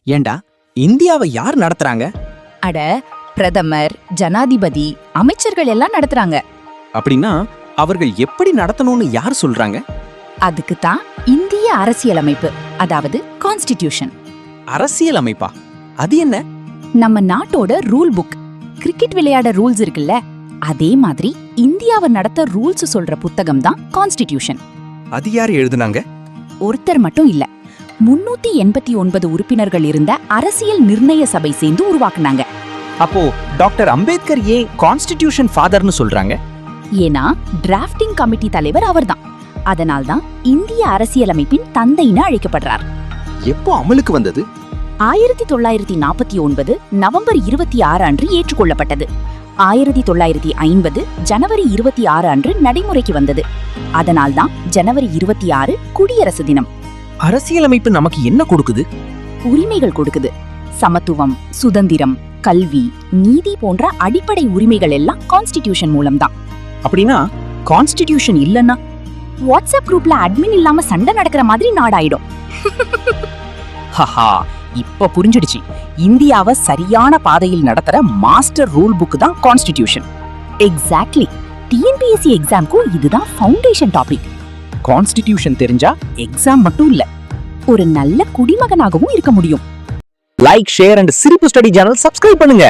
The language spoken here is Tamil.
ஏண்டா இந்தியாவை யார் நடத்துறாங்க? அட, பிரதமர், ஜனாதிபதி, அமைச்சர்கள் எல்லாம் நடத்துறாங்க. அப்படின்னா அவர்கள் எப்படி நடத்தணும்னு யார் சொல்றாங்க? அதுக்கு தான் இந்திய அரசியலமைப்பு, அதாவது கான்ஸ்டிடியூஷன். அரசியல் அமைப்பா? அது என்ன? நம்ம நாட்டோட ரூல் புக். கிரிக்கெட் விளையாட ரூல்ஸ் இருக்குல்ல, அதே மாதிரி இந்தியாவை நடத்த ரூல்ஸ் சொல்ற புத்தகம் தான் கான்ஸ்டிடியூஷன். அது யார் எழுதுனாங்க? ஒருத்தர் மட்டும் இல்ல, 389 உறுப்பினர்கள் இருந்த அரசியல் நிர்ணய சபை சேர்ந்து உருவாக்குனாங்க. அப்போ டாக்டர் அம்பேத்கர் ஏன் கான்ஸ்டிடியூஷன் ஃபாதர்னு சொல்றாங்க? ஏன்னா டிராஃப்டிங் கமிட்டி தலைவர் அவர்தான். அதனால்தான் இந்திய அரசியலமைப்பின் தந்தைன்னு அழைக்கப்படுறார். எப்போ அமலுக்கு வந்தது? 1949 நவம்பர் 26 அன்று ஏற்றுக்கொள்ளப்பட்டது. 1950 ஜனவரி 26 அன்று நடைமுறைக்கு வந்தது. அதனால்தான் ஜனவரி 26 குடியரசு தினம். அரசியலமைப்பு நமக்கு என்ன கொடுக்குது? உரிமைகள் கொடுக்குது. சமத்துவம், சுதந்திரம், கல்வி, நீதி போன்ற அடிப்படை உரிமைகள் எல்லாம் கான்ஸ்டிடியூஷன் மூலம்தான். அப்படின்னா கான்ஸ்டிடியூஷன் இல்லன்னா வாட்ஸ்அப் குரூப்ல அட்மின் இல்லாம சண்டை நடக்கிற மாதிரி நாடாயிடும். ஹஹா, இப்ப புரிஞ்சிடுச்சு. இந்தியாவை சரியான பாதையில் நடத்துற மாஸ்டர் ரூல் புக் தான் கான்ஸ்டிடியூஷன். எக்ஸாக்ட்லி. டிஎன்பிஎஸ்சி எக்ஸாம்க்கும் இதுதான் ஃபவுண்டேஷன் டாபிக். கான்ஸ்டிடியூஷன் தெரிஞ்சா எக்ஸாம் மட்டும் இல்ல, ஒரு நல்ல குடிமகனாகவும் இருக்க முடியும். லைக், ஷேர் அண்ட் சிரிப்பு ஸ்டடி சேனல் சப்ஸ்கிரைப் பண்ணுங்க.